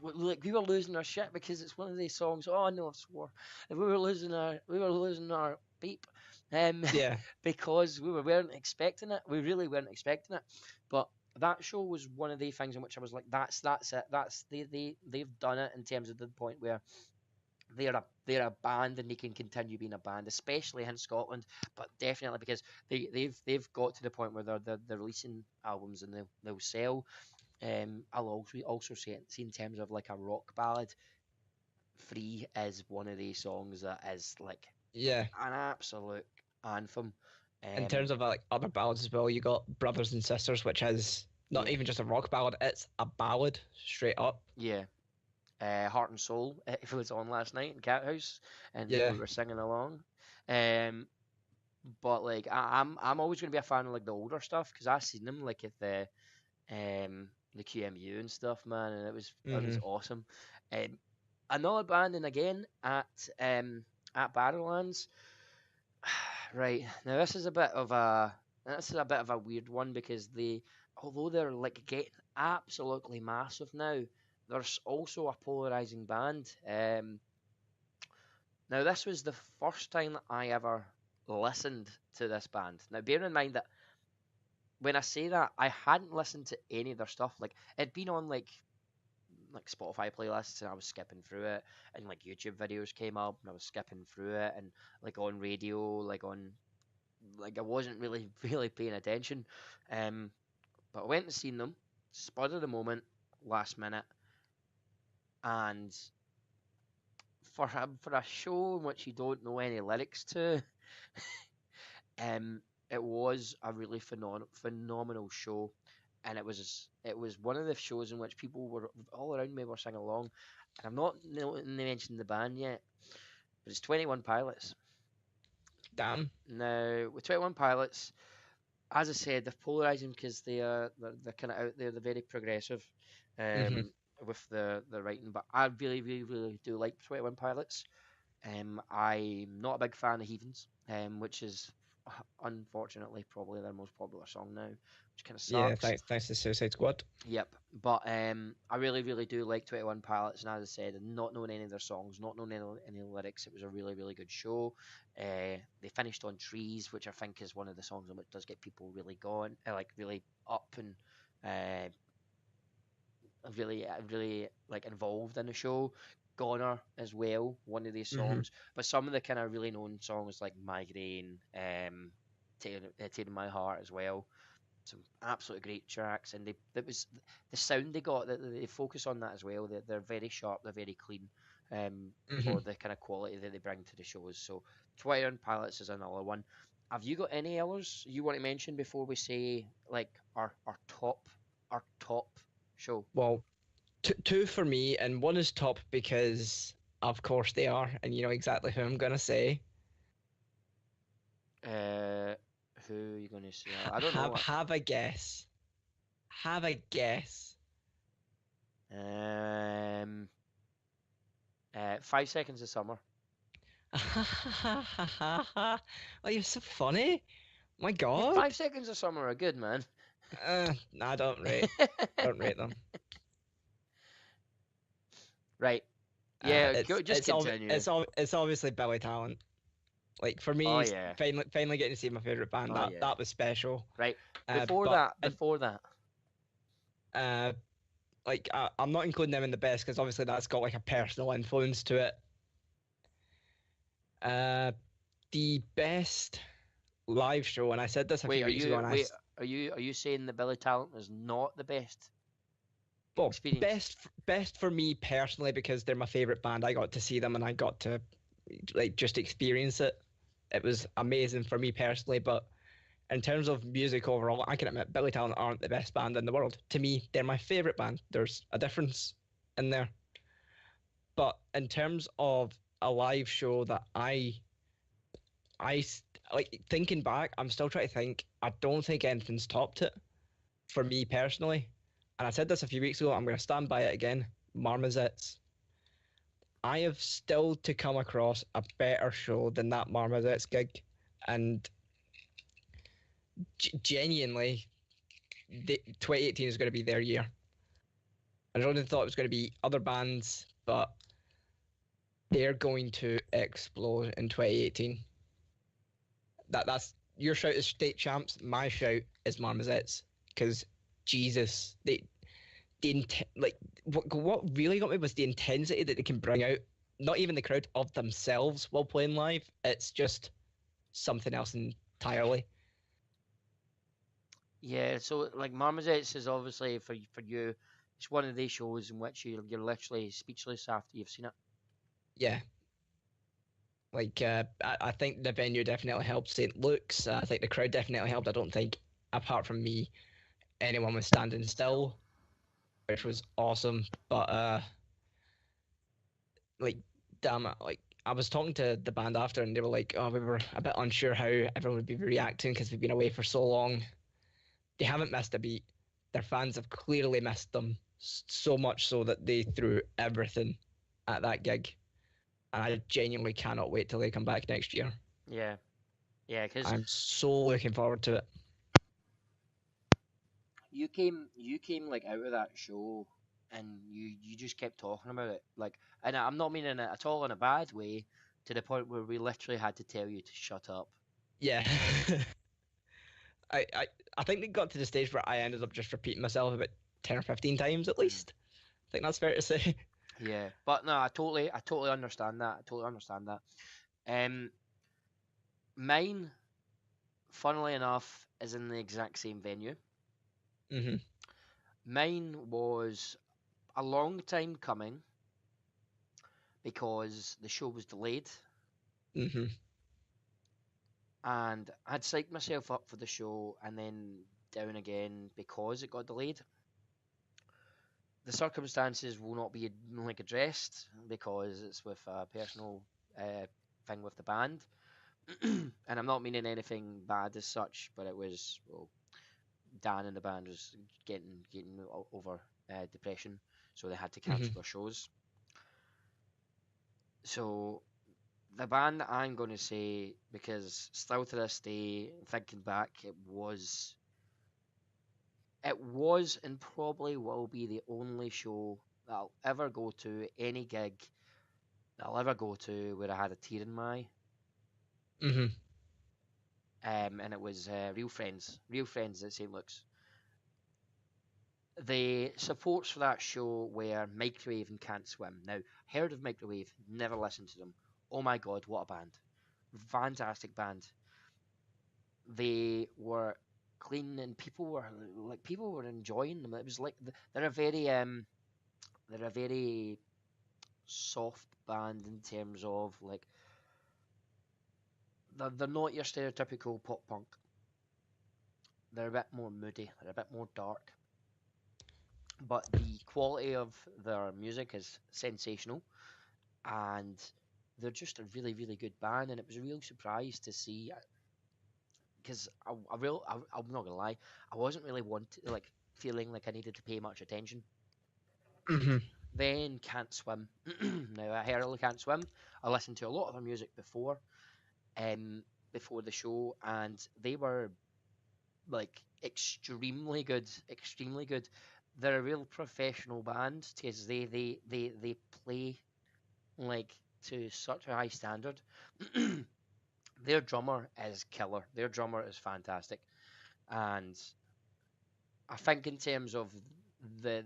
like we were losing our shit because it's one of these songs. Oh no, I swore. We were losing our beep, um, Yeah. because weren't expecting it. We really weren't expecting it. But that show was one of the things in which I was like, that's it. That's they've done it in terms of the point where they're a band and they can continue being a band, especially in Scotland, but definitely because they've got to the point where they're releasing albums and they'll sell. I'll also see in terms of like a rock ballad, "Free" is one of these songs that is like Yeah. an absolute anthem. In Um, terms of like other ballads as well, you got Brothers and Sisters, which is not yeah, even just a rock ballad; it's a ballad straight up. yeah. Heart and Soul, it was on last night in Cat House, and Yeah. we were singing along. Um, but like I'm always going to be a fan of like the older stuff because I seen them like at the QMU and stuff, man, and it was Hmm. awesome. Um, Another band, and again at Barrowlands. Right now, this is a bit of a weird one because although they're like getting absolutely massive now, there's also a polarizing band. Now this was the first time that I ever listened to this band. Now, bear in mind that when I say that, I hadn't listened to any of their stuff. Like it'd been on like Spotify playlists, and I was skipping through it, and like YouTube videos came up, and I was skipping through it, and like on radio, like I wasn't really really paying attention. Um, but I went and seen them, spur of the moment, last minute, and for a show in which you don't know any lyrics to, it was a really phenomenal show, and it was one of the shows in which people were all around me were singing along, and I'm not mentioned the band yet, but it's 21 Pilots. Damn. Now with 21 Pilots, as I said, they're polarizing because they're kind of out there. They're very progressive, Hmm. um, with the writing, but I really, really, really do like 21 Pilots. I'm not a big fan of Heathens, which is unfortunately probably their most popular song now, which kind of Yeah, sucks. thanks to Suicide Squad. Yep, but I really, really do like 21 Pilots, and as I said, not knowing any of their songs, not knowing any lyrics, it was a really, really good show. They finished on Trees, which I think is one of the songs that does get people really going, like really up and uh, really, really like involved in the show. Goner as well, one of these Hmm. songs, but some of the kind of really known songs like Migraine, Tearing My Heart as well, some absolutely great tracks, and they that was the sound they got. That they focus on that as well. They're very sharp. They're very clean, Hmm. for the kind of quality that they bring to the shows. So, 21 Pilots is another one. Have you got any others you want to mention before we say like our top show? Well, two for me, and one is top because, of course, they are, and you know exactly who I'm gonna say. Uh, who are you gonna say? I don't know actually. Have a guess. Have a guess. Um, 5 Seconds of Summer. Oh, you're so funny. My Yeah, God. 5 Seconds of Summer are good, man. Nah, don't rate them. Right. Yeah, just It's all continue. it's obviously Billy Talent. Like for Oh me, yeah. finally getting to see my favorite band, Oh yeah. that was special. Right. Uh, Before but that, and before that. uh, like I'm not including them in the best because obviously that's got like a personal influence to it. Uh, the best live show, and I said this a Wait, few are weeks ago, you and wait, are you saying that Billy Talent is not the best well, experience? best for me personally because they're my favorite band. I got to see them and I got to like just experience it. It was amazing for me personally, but in terms of music overall, I can admit Billy Talent aren't the best band in the world. To me, they're my favorite band. There's a difference in there. But in terms of a live show that like thinking back, I'm still trying to think. I don't think anything's topped it for me personally. And I said this a few weeks ago. I'm going to stand by it again. Marmozets. I have still to come across a better show than that Marmozets gig, and genuinely, 2018 is going to be their year. I really thought it was going to be other bands, but they're going to explode in 2018. That's your shout is state champs. My shout is Marmozets because Jesus, like what really got me was the intensity that they can bring out. Not even the crowd of themselves while playing live. It's just something else entirely. Yeah, so like Marmozets is obviously for you, it's one of these shows in which you're literally speechless after you've seen it. Yeah, like I think the venue definitely helped St. Luke's. I think the crowd definitely helped. I don't think, apart from me, anyone was standing still, which was awesome. But like, damn it, like I was talking to the band after, and they were like, "Oh, we were a bit unsure how everyone would be reacting because we've been away for so long." They haven't missed a beat. Their fans have clearly missed them so much so that they threw everything at that gig, and I genuinely cannot wait till they come back next year. Yeah, yeah, because I'm so looking forward to it. you came like out of that show and you just kept talking about it like, and I'm not meaning it at all in a bad way, to the point where we literally had to tell you to shut up. Yeah. I, I I think they got to the stage where I ended up just repeating myself about 10 or 15 times at Mm. least. I think that's fair to say. Yeah, but no, I totally understand that. I totally understand that. Um, Mine, funnily enough, is in the exact same venue. Hmm. Mine was a long time coming because the show was delayed, Hmm. and I'd psyched myself up for the show and then down again because it got delayed. The circumstances will not be like addressed because it's with a personal uh, thing with the band, and I'm not meaning anything bad as such, but it was, well, Dan and the band was getting over depression, so they had to Hmm. cancel their shows. So the band that I'm going to say, because still to this day, thinking back, it was and probably will be the only show that I'll ever go to, any gig that I'll ever go to where I had a tear in my eye. Hmm. And it was Real Friends at St. Luke's. The supports for that show were Microwave and Can't Swim. Now, heard of Microwave, never listened to them. Oh my god, what a band! Fantastic band. They were clean and people were enjoying them. It was like they're a very soft band in terms of like they're not your stereotypical pop punk. They're a bit more moody. They're a bit more dark. But the quality of their music is sensational, and they're just a really, really good band. And it was a real surprise to see because I'm not gonna lie, I wasn't really feeling like I needed to pay much attention. Hmm. Then Can't Swim. Now I heard of Can't Swim. I listened to a lot of their music um, before the show, and they were like extremely good, extremely good. They're a real professional band because they play like to such a high standard. Their drummer is killer. Their drummer is fantastic, and I think in terms of the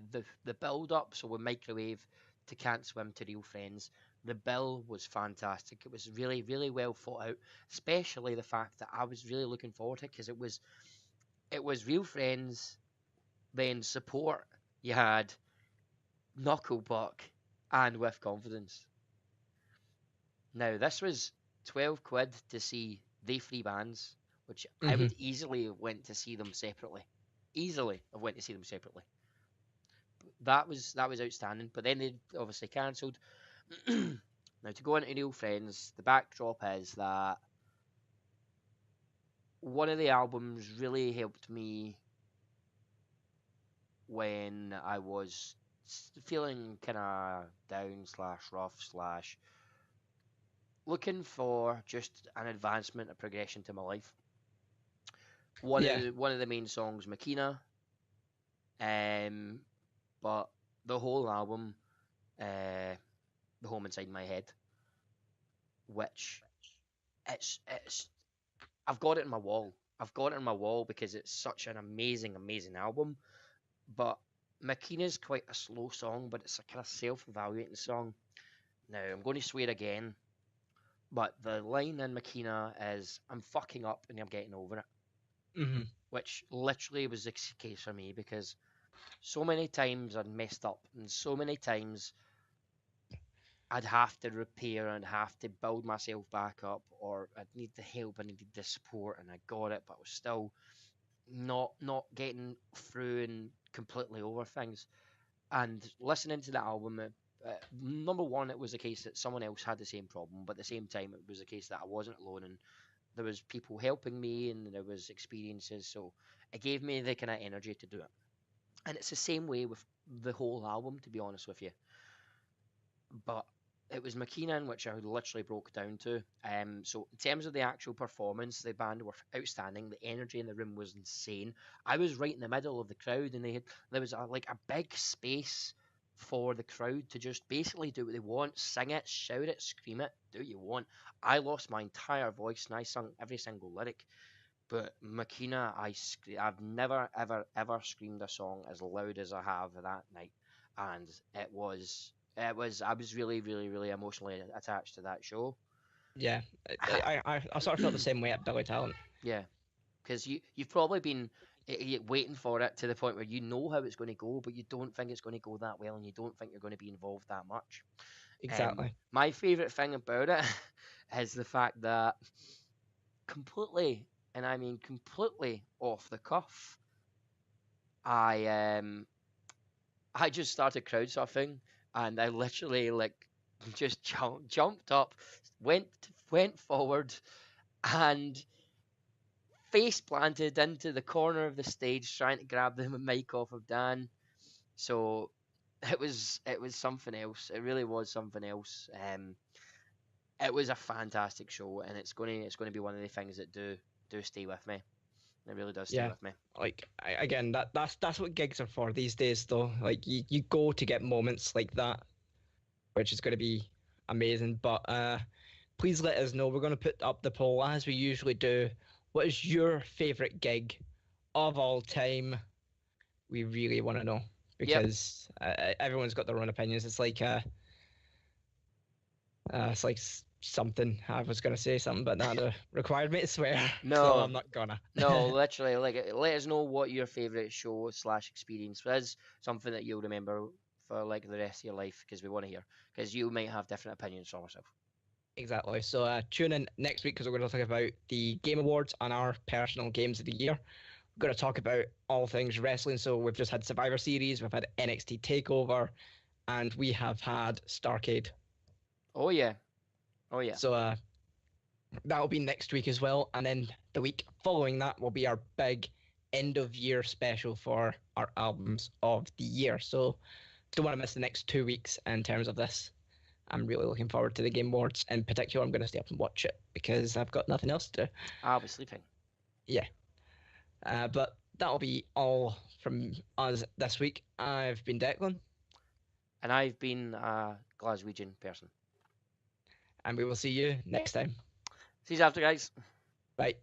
build up, so with Microwave to Can't Swim to Real Friends, the bill was fantastic. It was really really well thought out, especially the fact that I was really looking forward to it because it was Real Friends, then support. You had Knucklebuck and With Confidence. Now this was 12 quid to see the three bands, which I Hmm. would easily have went to see them separately. Easily have went to see them separately. That was outstanding. But then they obviously cancelled. Now to go into Real Friends, the backdrop is that one of the albums really helped me when I was feeling kind of down slash rough slash looking for just an advancement, a progression to my life. Yeah. One of the main songs, Makina, um, but the whole album, uh, The Home Inside My Head, which it's I've got it in my wall. I've got it in my wall because it's such an amazing, amazing album. But Makina's quite a slow song, but it's a kind of self-evaluating song. Now I'm going to swear again, but the line in Makina is "I'm fucking up and I'm getting over it," Hmm. which literally was the case for me because so many times I'd messed up, and so many times I'd have to repair and have to build myself back up, or I'd need the help, I needed the support, and I got it, but I was still not getting through and completely over things. And listening to the album, number one, it was a case that someone else had the same problem, but at the same time, it was a case that I wasn't alone, and there was people helping me, and there was experiences, so it gave me the kind of energy to do it. And it's the same way with the whole album, to be honest with you. But it was McKeenan which I literally broke down to. So in terms of the actual performance, the band were outstanding. The energy in the room was insane. I was right in the middle of the crowd, and there was like a big space for the crowd to just basically do what they want, sing it, shout it, scream it, do what you want. I lost my entire voice and I sung every single lyric. But Makina, I've never ever ever screamed a song as loud as I have that night, and I was really really really emotionally attached to that show. Yeah. I sort of felt the same way at Billy Talent. Yeah, because you've probably been waiting for it to the point where you know how it's going to go, but you don't think it's going to go that well, and you don't think you're going to be involved that much. Exactly. My favorite thing about it is the fact that completely, and I mean completely off the cuff, I I just started crowd surfing, and I literally like just jumped up, went went forward, and face planted into the corner of the stage, trying to grab the mic off of Dan. So it was something else. It really was something else. It was a fantastic show, and it's going to be one of the things that do stay with me. It really does stay Yeah, with me. like again, that's what gigs are for these days, though. Like you go to get moments like that, which is going to be amazing. But please let us know. We're going to put up the poll as we usually do. What is your favorite gig of all time? We really want to know Yep. because everyone's got their own opinions. It's like something. I was going to say something, but that required me to swear, so No, I'm not gonna. no, literally, like let us know what your favorite show slash experience is. Something that you'll remember for like the rest of your life, because we want to hear. Because you might have different opinions from ourselves. Exactly. So tune in next week because we're going to talk about the Game Awards and our personal games of the year. We're going to talk about all things wrestling. So we've just had Survivor Series, we've had NXT Takeover, and we have had Starcade. Oh yeah, oh yeah. So that'll be next week as well. And then the week following that will be our big end of year special for our albums of the year. So don't want to miss the next 2 weeks in terms of this. I'm really looking forward to the Game Awards. In particular, I'm going to stay up and watch it because I've got nothing else to do. I'll be sleeping. Yeah. But that'll be all from us this week. I've been Declan, And I've been a Glaswegian person. and we will see you next time. See you after, guys. Bye.